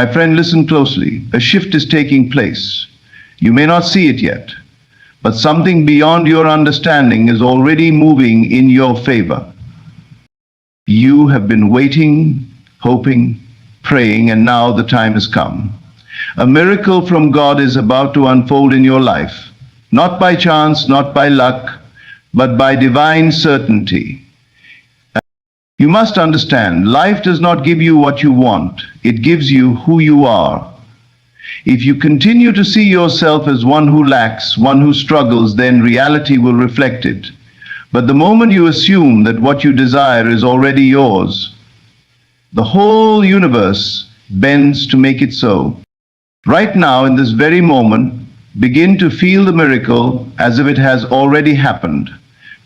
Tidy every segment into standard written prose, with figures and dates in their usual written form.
My friend, listen closely. A shift is taking place. You may not see it yet, but something beyond your understanding is already moving in your favor. You have been waiting, hoping, praying, and now the time has come. A miracle from God is about to unfold in your life, not by chance, not by luck, but by divine certainty. You must understand, life does not give you what you want, it gives you who you are. If you continue to see yourself as one who lacks, one who struggles, then reality will reflect it. But the moment you assume that what you desire is already yours, the whole universe bends to make it so. Right now, in this very moment, begin to feel the miracle as if it has already happened.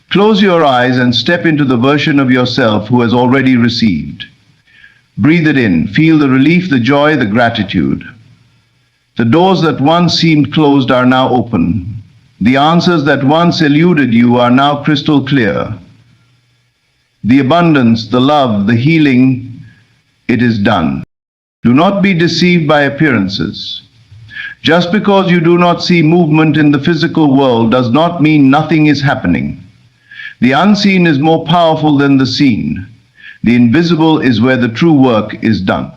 Close your eyes and step into the version of yourself who has already received. Breathe it in. Feel the relief, the joy, the gratitude. The doors that once seemed closed are now open. The answers that once eluded you are now crystal clear. The abundance, the love, the healing, it is done. Do not be deceived by appearances. Just because you do not see movement in the physical world does not mean nothing is happening. The unseen is more powerful than the seen. The invisible is where the true work is done.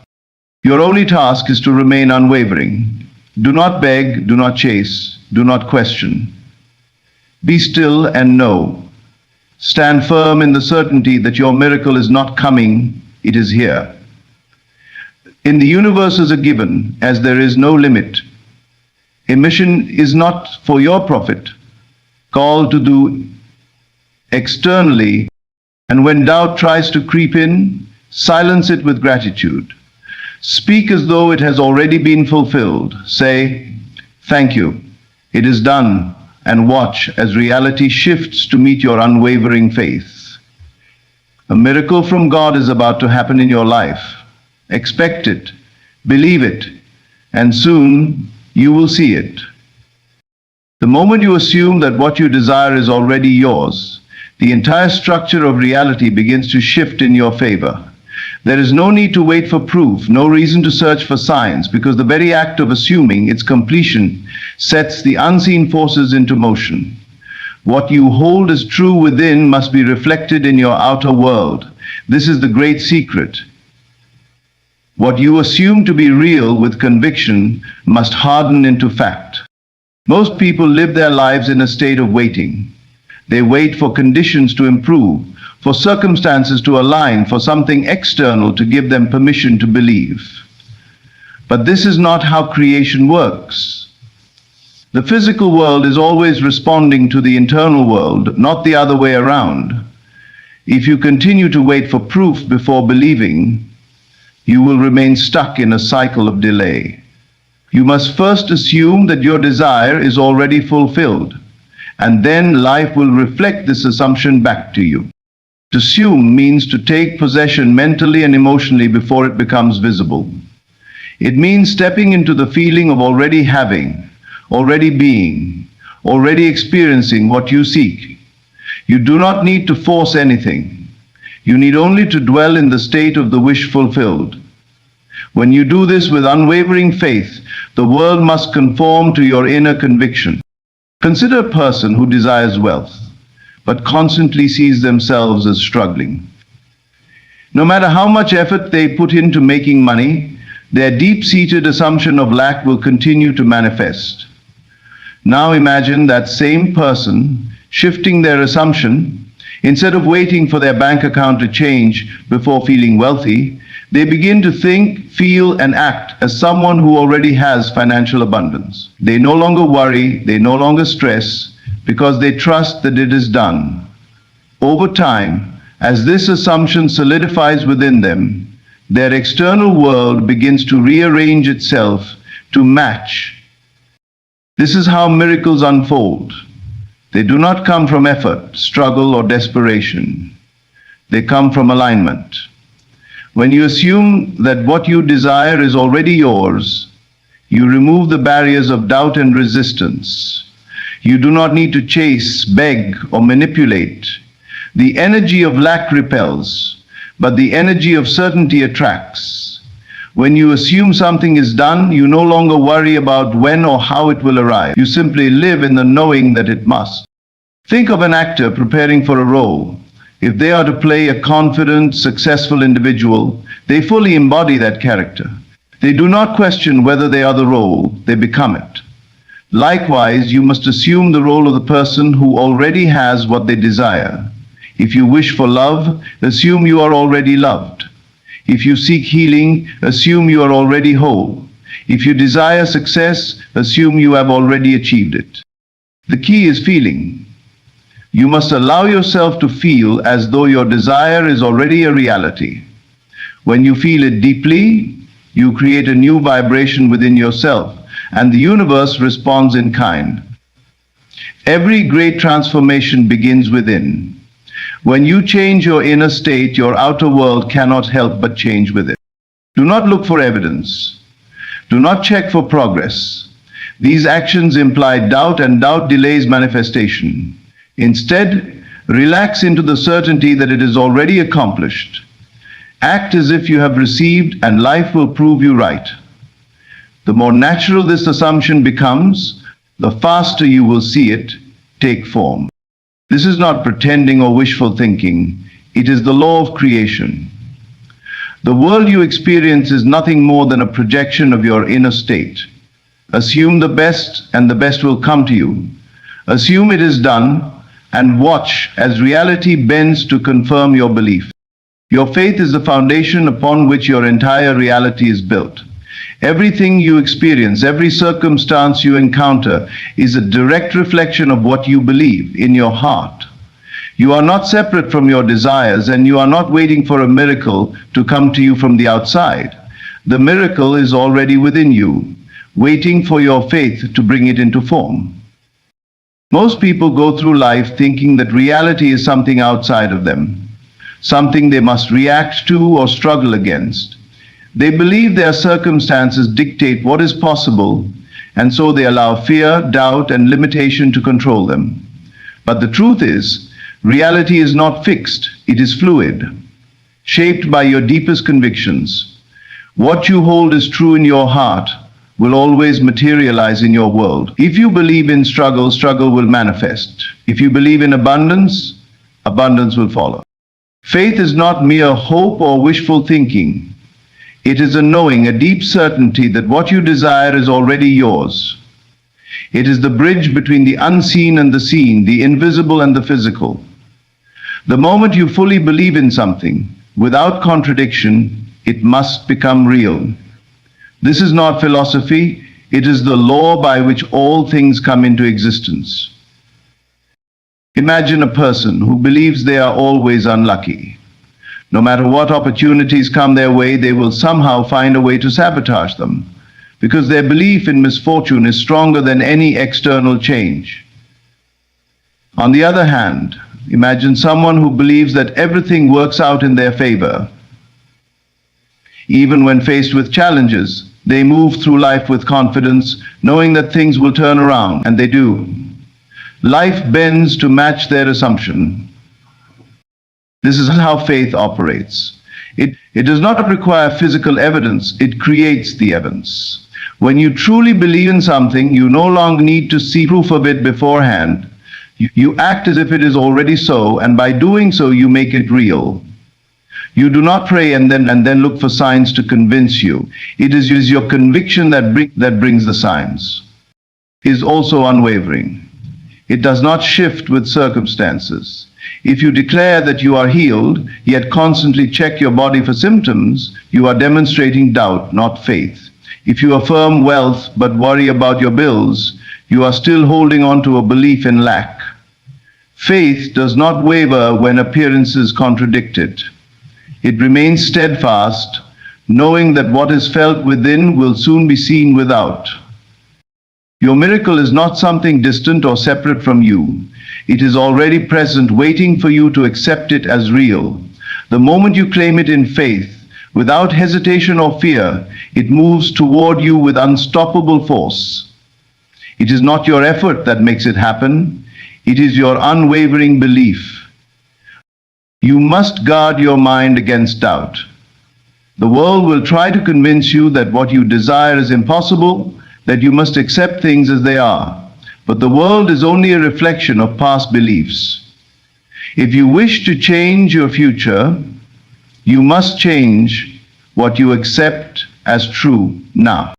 Your only task is to remain unwavering. Do not beg, do not chase, do not question. Be still and know. Stand firm in the certainty that your miracle is not coming, it is here. In the universe is a given, as there is no limit. A mission is not for your profit, called to do externally, and when doubt tries to creep in, silence it with gratitude. Speak as though it has already been fulfilled. Say, "Thank you, it is done," and watch as reality shifts to meet your unwavering faith. A miracle from God is about to happen in your life. Expect it, believe it, and soon you will see it. The moment you assume that what you desire is already yours, the entire structure of reality begins to shift in your favor. There is no need to wait for proof, no reason to search for signs, because the very act of assuming its completion sets the unseen forces into motion. What you hold as true within must be reflected in your outer world. This is the great secret. What you assume to be real with conviction must harden into fact. Most people live their lives in a state of waiting. They wait for conditions to improve, for circumstances to align, for something external to give them permission to believe. But this is not how creation works. The physical world is always responding to the internal world, not the other way around. If you continue to wait for proof before believing, you will remain stuck in a cycle of delay. You must first assume that your desire is already fulfilled, and then life will reflect this assumption back to you. To assume means to take possession mentally and emotionally before it becomes visible. It means stepping into the feeling of already having, already being, already experiencing what you seek. You do not need to force anything. You need only to dwell in the state of the wish fulfilled. When you do this with unwavering faith, the world must conform to your inner conviction. Consider a person who desires wealth, but constantly sees themselves as struggling. No matter how much effort they put into making money, their deep-seated assumption of lack will continue to manifest. Now imagine that same person shifting their assumption. Instead of waiting for their bank account to change before feeling wealthy, they begin to think, feel, and act as someone who already has financial abundance. They no longer worry, they no longer stress, because they trust that it is done. Over time, as this assumption solidifies within them, their external world begins to rearrange itself to match. This is how miracles unfold. They do not come from effort, struggle, or desperation. They come from alignment. When you assume that what you desire is already yours, you remove the barriers of doubt and resistance. You do not need to chase, beg, or manipulate. The energy of lack repels, but the energy of certainty attracts. When you assume something is done, you no longer worry about when or how it will arrive. You simply live in the knowing that it must. Think of an actor preparing for a role. If they are to play a confident, successful individual, they fully embody that character. They do not question whether they are the role, they become it. Likewise, you must assume the role of the person who already has what they desire. If you wish for love, assume you are already loved. If you seek healing, assume you are already whole. If you desire success, assume you have already achieved it. The key is feeling. You must allow yourself to feel as though your desire is already a reality. When you feel it deeply, you create a new vibration within yourself, and the universe responds in kind. Every great transformation begins within. When you change your inner state, your outer world cannot help but change with it. Do not look for evidence. Do not check for progress. These actions imply doubt, and doubt delays manifestation. Instead, relax into the certainty that it is already accomplished. Act as if you have received, and life will prove you right. The more natural this assumption becomes, the faster you will see it take form. This is not pretending or wishful thinking. It is the law of creation. The world you experience is nothing more than a projection of your inner state. Assume the best, and the best will come to you. Assume it is done, and watch as reality bends to confirm your belief. Your faith is the foundation upon which your entire reality is built. Everything you experience, every circumstance you encounter, is a direct reflection of what you believe in your heart. You are not separate from your desires, and you are not waiting for a miracle to come to you from the outside. The miracle is already within you, waiting for your faith to bring it into form. Most people go through life thinking that reality is something outside of them, something they must react to or struggle against. They believe their circumstances dictate what is possible, and so they allow fear, doubt, and limitation to control them. But the truth is, reality is not fixed, it is fluid, shaped by your deepest convictions. What you hold as true in your heart will always materialize in your world. If you believe in struggle, struggle will manifest. If you believe in abundance, abundance will follow. Faith is not mere hope or wishful thinking. It is a knowing, a deep certainty that what you desire is already yours. It is the bridge between the unseen and the seen, the invisible and the physical. The moment you fully believe in something, without contradiction, it must become real. This is not philosophy, it is the law by which all things come into existence. Imagine a person who believes they are always unlucky. No matter what opportunities come their way, they will somehow find a way to sabotage them, because their belief in misfortune is stronger than any external change. On the other hand, imagine someone who believes that everything works out in their favor. Even when faced with challenges, they move through life with confidence, knowing that things will turn around, and they do. Life bends to match their assumption. This is how faith operates. It does not require physical evidence, it creates the evidence. When you truly believe in something, you no longer need to see proof of it beforehand. You act as if it is already so, and by doing so, you make it real. You do not pray and then look for signs to convince you. It is your conviction that brings the signs. It is also unwavering. It does not shift with circumstances. If you declare that you are healed, yet constantly check your body for symptoms, you are demonstrating doubt, not faith. If you affirm wealth but worry about your bills, you are still holding on to a belief in lack. Faith does not waver when appearances contradict it. It remains steadfast, knowing that what is felt within will soon be seen without. Your miracle is not something distant or separate from you. It is already present, waiting for you to accept it as real. The moment you claim it in faith, without hesitation or fear, it moves toward you with unstoppable force. It is not your effort that makes it happen. It is your unwavering belief. You must guard your mind against doubt. The world will try to convince you that what you desire is impossible, that you must accept things as they are. But the world is only a reflection of past beliefs. If you wish to change your future, you must change what you accept as true now.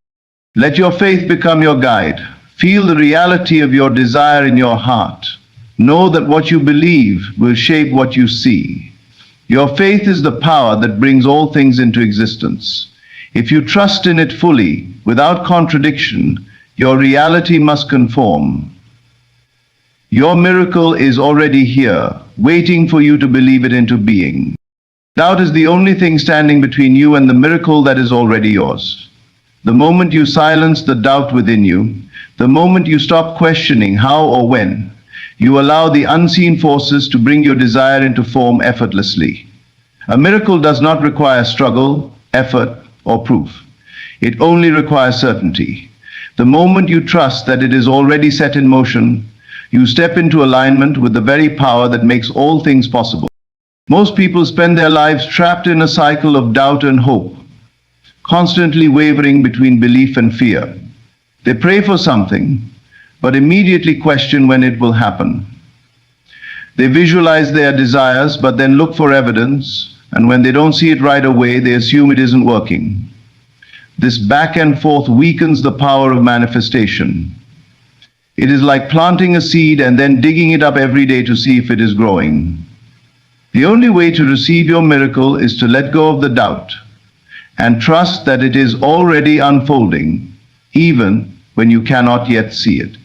Let your faith become your guide. Feel the reality of your desire in your heart. Know that what you believe will shape what you see. Your faith is the power that brings all things into existence. If you trust in it fully, without contradiction, your reality must conform. Your miracle is already here, waiting for you to believe it into being. Doubt is the only thing standing between you and the miracle that is already yours. The moment you silence the doubt within you, the moment you stop questioning how or when, you allow the unseen forces to bring your desire into form effortlessly. A miracle does not require struggle, effort, or proof. It only requires certainty. The moment you trust that it is already set in motion, you step into alignment with the very power that makes all things possible. Most people spend their lives trapped in a cycle of doubt and hope, constantly wavering between belief and fear. They pray for something, but immediately question when it will happen. They visualize their desires, but then look for evidence, and when they don't see it right away, they assume it isn't working. This back and forth weakens the power of manifestation. It is like planting a seed and then digging it up every day to see if it is growing. The only way to receive your miracle is to let go of the doubt and trust that it is already unfolding, even when you cannot yet see it,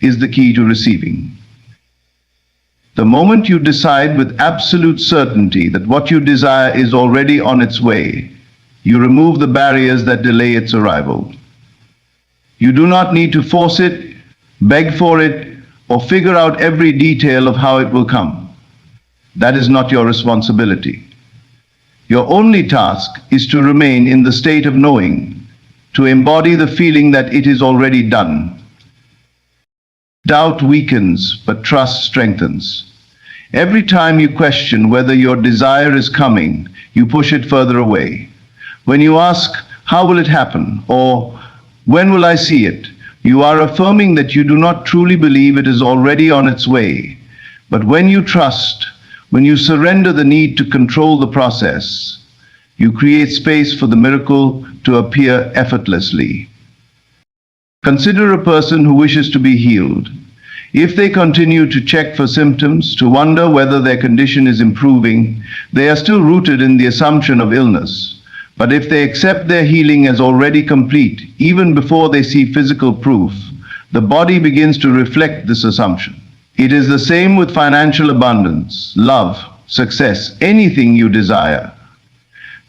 is the key to receiving. The moment you decide with absolute certainty that what you desire is already on its way, you remove the barriers that delay its arrival. You do not need to force it, beg for it, or figure out every detail of how it will come. That is not your responsibility. Your only task is to remain in the state of knowing, to embody the feeling that it is already done. Doubt weakens, but trust strengthens. Every time you question whether your desire is coming, you push it further away. When you ask, how will it happen? Or when will I see it? You are affirming that you do not truly believe it is already on its way. But when you trust, when you surrender the need to control the process, you create space for the miracle to appear effortlessly. Consider a person who wishes to be healed. If they continue to check for symptoms, to wonder whether their condition is improving, they are still rooted in the assumption of illness. But if they accept their healing as already complete, even before they see physical proof, the body begins to reflect this assumption. It is the same with financial abundance, love, success, anything you desire.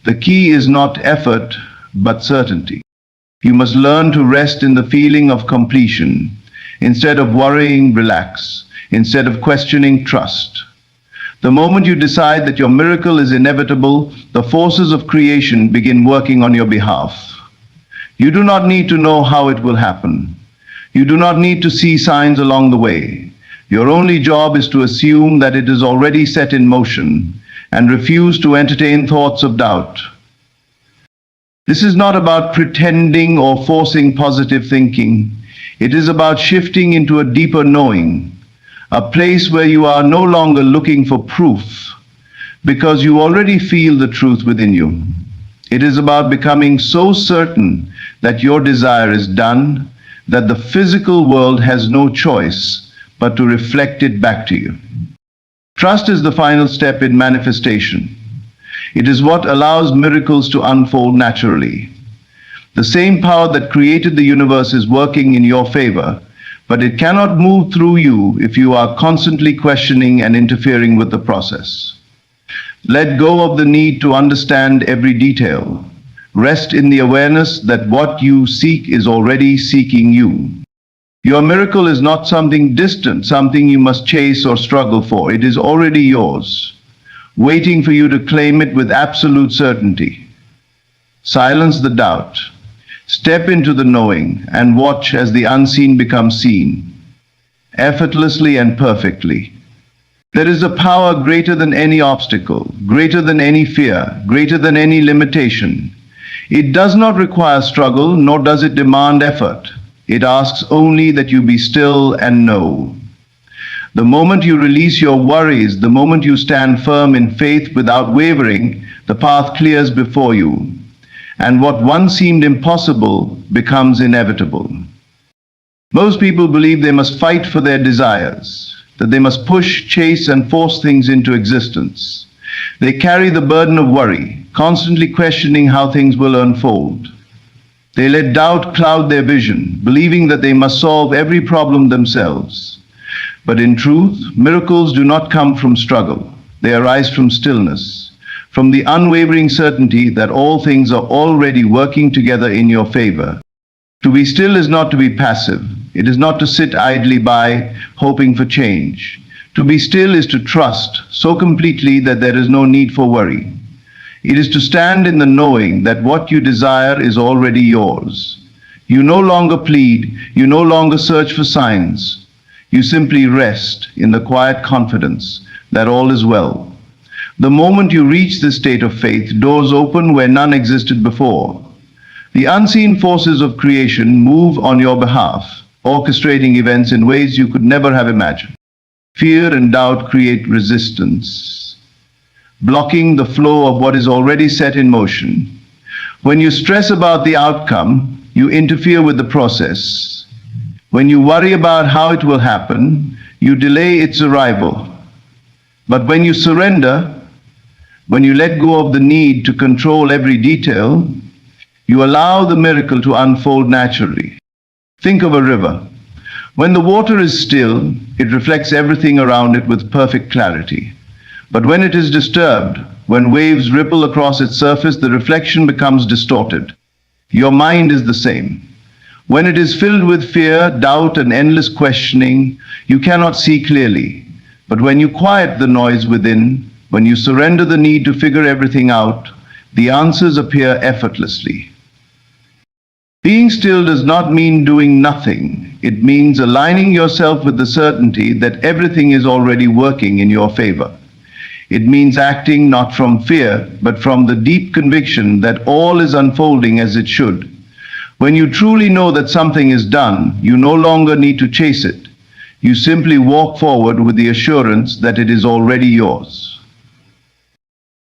The key is not effort, but certainty. You must learn to rest in the feeling of completion. Instead of worrying, relax. Instead of questioning, trust. The moment you decide that your miracle is inevitable, the forces of creation begin working on your behalf. You do not need to know how it will happen. You do not need to see signs along the way. Your only job is to assume that it is already set in motion and refuse to entertain thoughts of doubt. This is not about pretending or forcing positive thinking. It is about shifting into a deeper knowing, a place where you are no longer looking for proof, because you already feel the truth within you. It is about becoming so certain that your desire is done, that the physical world has no choice but to reflect it back to you. Trust is the final step in manifestation. It is what allows miracles to unfold naturally. The same power that created the universe is working in your favor, but it cannot move through you if you are constantly questioning and interfering with the process. Let go of the need to understand every detail. Rest in the awareness that what you seek is already seeking you. Your miracle is not something distant, something you must chase or struggle for. It is already yours, waiting for you to claim it with absolute certainty. Silence the doubt. Step into the knowing and watch as the unseen becomes seen, effortlessly and perfectly. There is a power greater than any obstacle, greater than any fear, greater than any limitation. It does not require struggle, nor does it demand effort. It asks only that you be still and know. The moment you release your worries, the moment you stand firm in faith without wavering, the path clears before you, and what once seemed impossible becomes inevitable. Most people believe they must fight for their desires, that they must push, chase, and force things into existence. They carry the burden of worry, constantly questioning how things will unfold. They let doubt cloud their vision, believing that they must solve every problem themselves. But in truth, miracles do not come from struggle. They arise from stillness, from the unwavering certainty that all things are already working together in your favor. To be still is not to be passive. It is not to sit idly by, hoping for change. To be still is to trust so completely that there is no need for worry. It is to stand in the knowing that what you desire is already yours. You no longer plead, you no longer search for signs. You simply rest in the quiet confidence that all is well. The moment you reach this state of faith, doors open where none existed before. The unseen forces of creation move on your behalf, orchestrating events in ways you could never have imagined. Fear and doubt create resistance, blocking the flow of what is already set in motion. When you stress about the outcome, you interfere with the process. When you worry about how it will happen, you delay its arrival. But when you surrender, when you let go of the need to control every detail, you allow the miracle to unfold naturally. Think of a river. When the water is still, it reflects everything around it with perfect clarity. But when it is disturbed, when waves ripple across its surface, the reflection becomes distorted. Your mind is the same. When it is filled with fear, doubt, and endless questioning, you cannot see clearly. But when you quiet the noise within, when you surrender the need to figure everything out, the answers appear effortlessly. Being still does not mean doing nothing. It means aligning yourself with the certainty that everything is already working in your favor. It means acting not from fear, but from the deep conviction that all is unfolding as it should. When you truly know that something is done, you no longer need to chase it. You simply walk forward with the assurance that it is already yours.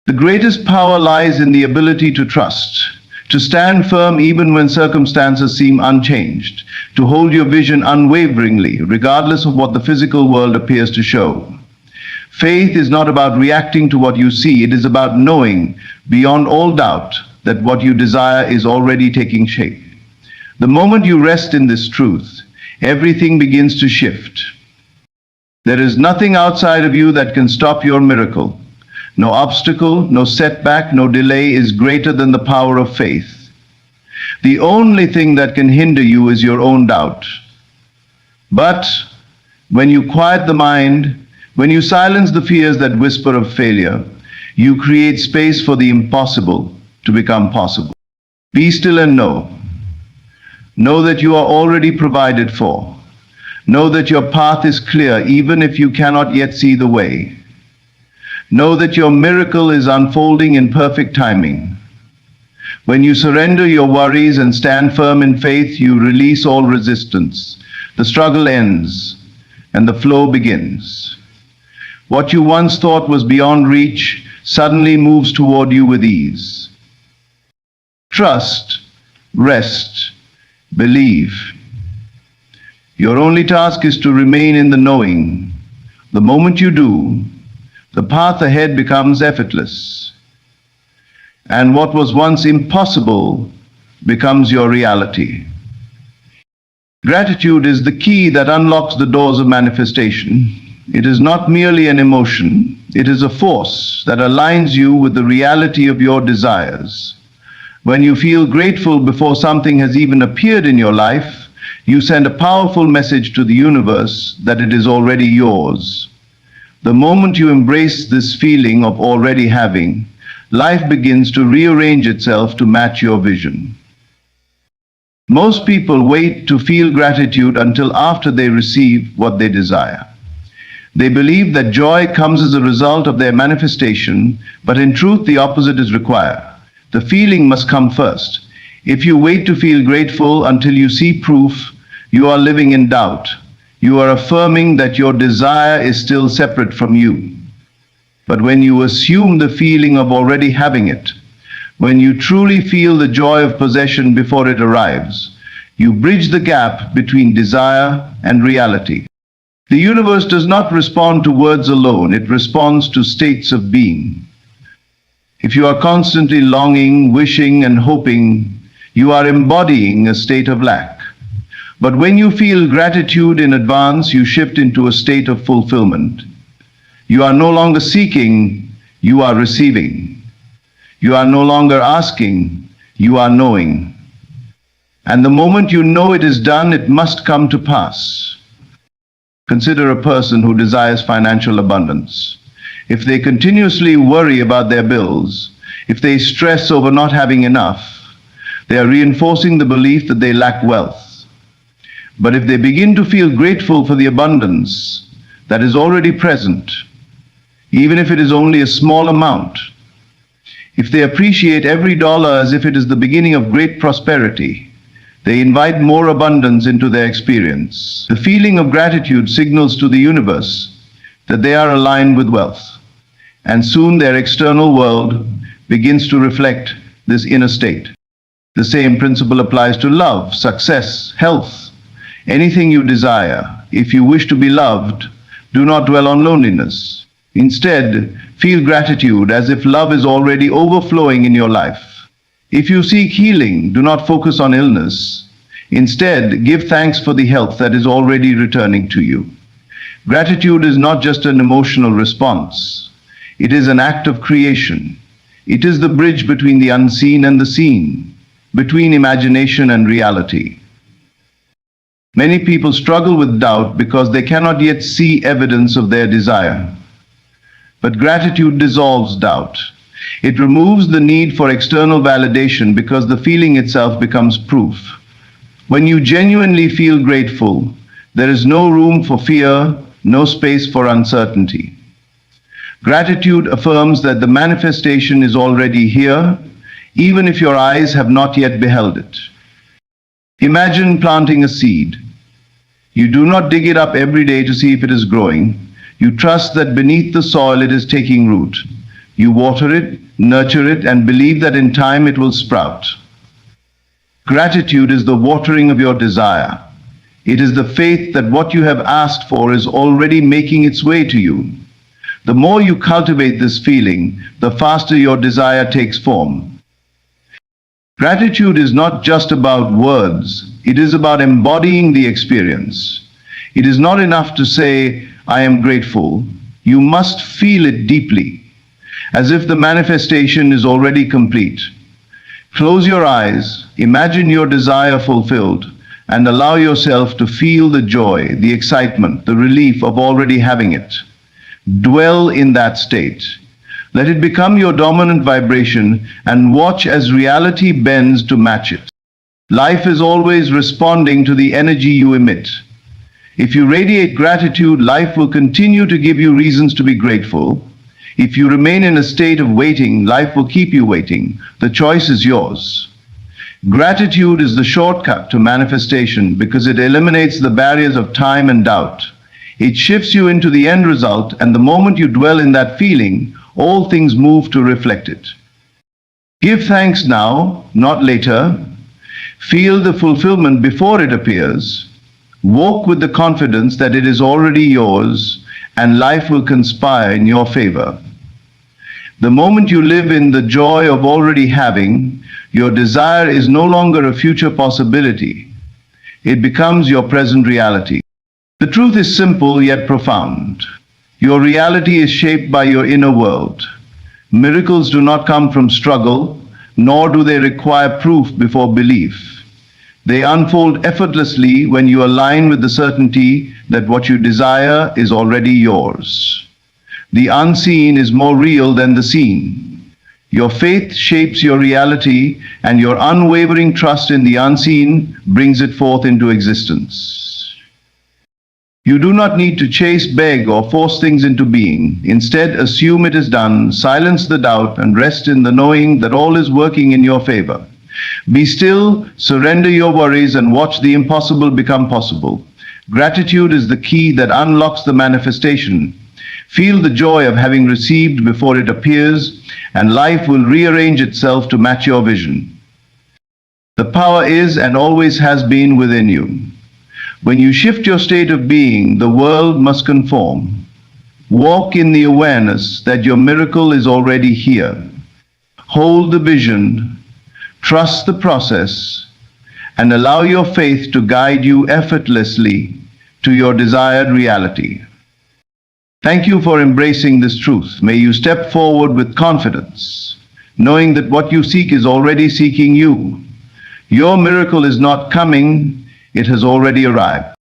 The greatest power lies in the ability to trust, to stand firm even when circumstances seem unchanged, to hold your vision unwaveringly, regardless of what the physical world appears to show. Faith is not about reacting to what you see, it is about knowing, beyond all doubt, that what you desire is already taking shape. The moment you rest in this truth, everything begins to shift. There is nothing outside of you that can stop your miracle. No obstacle, no setback, no delay is greater than the power of faith. The only thing that can hinder you is your own doubt. But when you quiet the mind, when you silence the fears that whisper of failure, you create space for the impossible to become possible. Be still and know. Know that you are already provided for. Know that your path is clear even if you cannot yet see the way. Know that your miracle is unfolding in perfect timing. When you surrender your worries and stand firm in faith, you release all resistance. The struggle ends and the flow begins. What you once thought was beyond reach suddenly moves toward you with ease. Trust, rest, believe. Your only task is to remain in the knowing. The moment you do, the path ahead becomes effortless. And what was once impossible becomes your reality. Gratitude is the key that unlocks the doors of manifestation. It is not merely an emotion, it is a force that aligns you with the reality of your desires. When you feel grateful before something has even appeared in your life, you send a powerful message to the universe that it is already yours. The moment you embrace this feeling of already having, life begins to rearrange itself to match your vision. Most people wait to feel gratitude until after they receive what they desire. They believe that joy comes as a result of their manifestation, but in truth, the opposite is required. The feeling must come first. If you wait to feel grateful until you see proof, you are living in doubt. You are affirming that your desire is still separate from you. But when you assume the feeling of already having it, when you truly feel the joy of possession before it arrives, you bridge the gap between desire and reality. The universe does not respond to words alone, it responds to states of being. If you are constantly longing, wishing, and hoping, you are embodying a state of lack. But when you feel gratitude in advance, you shift into a state of fulfillment. You are no longer seeking, you are receiving. You are no longer asking, you are knowing. And the moment you know it is done, it must come to pass. Consider a person who desires financial abundance. If they continuously worry about their bills, if they stress over not having enough, they are reinforcing the belief that they lack wealth. But if they begin to feel grateful for the abundance that is already present, even if it is only a small amount, if they appreciate every dollar as if it is the beginning of great prosperity, they invite more abundance into their experience. The feeling of gratitude signals to the universe that they are aligned with wealth, and soon their external world begins to reflect this inner state. The same principle applies to love, success, health, anything you desire. If you wish to be loved, do not dwell on loneliness. Instead, feel gratitude as if love is already overflowing in your life. If you seek healing, do not focus on illness. Instead, give thanks for the health that is already returning to you. Gratitude is not just an emotional response. It is an act of creation. It is the bridge between the unseen and the seen, between imagination and reality. Many people struggle with doubt because they cannot yet see evidence of their desire. But gratitude dissolves doubt. It removes the need for external validation because the feeling itself becomes proof. When you genuinely feel grateful, there is no room for fear, no space for uncertainty. Gratitude affirms that the manifestation is already here, even if your eyes have not yet beheld it. Imagine planting a seed. You do not dig it up every day to see if it is growing. You trust that beneath the soil it is taking root. You water it, nurture it, and believe that in time it will sprout. Gratitude is the watering of your desire. It is the faith that what you have asked for is already making its way to you. The more you cultivate this feeling, the faster your desire takes form. Gratitude is not just about words, it is about embodying the experience. It is not enough to say, "I am grateful." You must feel it deeply, as if the manifestation is already complete. Close your eyes, imagine your desire fulfilled, and allow yourself to feel the joy, the excitement, the relief of already having it. Dwell in that state. Let it become your dominant vibration and watch as reality bends to match it. Life is always responding to the energy you emit. If you radiate gratitude, life will continue to give you reasons to be grateful. If you remain in a state of waiting, life will keep you waiting. The choice is yours. Gratitude is the shortcut to manifestation because it eliminates the barriers of time and doubt. It shifts you into the end result, and the moment you dwell in that feeling, all things move to reflect it. Give thanks now, not later. Feel the fulfillment before it appears. Walk with the confidence that it is already yours, and life will conspire in your favor. The moment you live in the joy of already having, your desire is no longer a future possibility. It becomes your present reality. The truth is simple yet profound. Your reality is shaped by your inner world. Miracles do not come from struggle, nor do they require proof before belief. They unfold effortlessly when you align with the certainty that what you desire is already yours. The unseen is more real than the seen. Your faith shapes your reality, and your unwavering trust in the unseen brings it forth into existence. You do not need to chase, beg, or force things into being. Instead, assume it is done, silence the doubt, and rest in the knowing that all is working in your favor. Be still, surrender your worries, and watch the impossible become possible. Gratitude is the key that unlocks the manifestation. Feel the joy of having received before it appears, and life will rearrange itself to match your vision. The power is and always has been within you. When you shift your state of being, the world must conform. Walk in the awareness that your miracle is already here. Hold the vision, trust the process, and allow your faith to guide you effortlessly to your desired reality. Thank you for embracing this truth. May you step forward with confidence, knowing that what you seek is already seeking you. Your miracle is not coming, it has already arrived.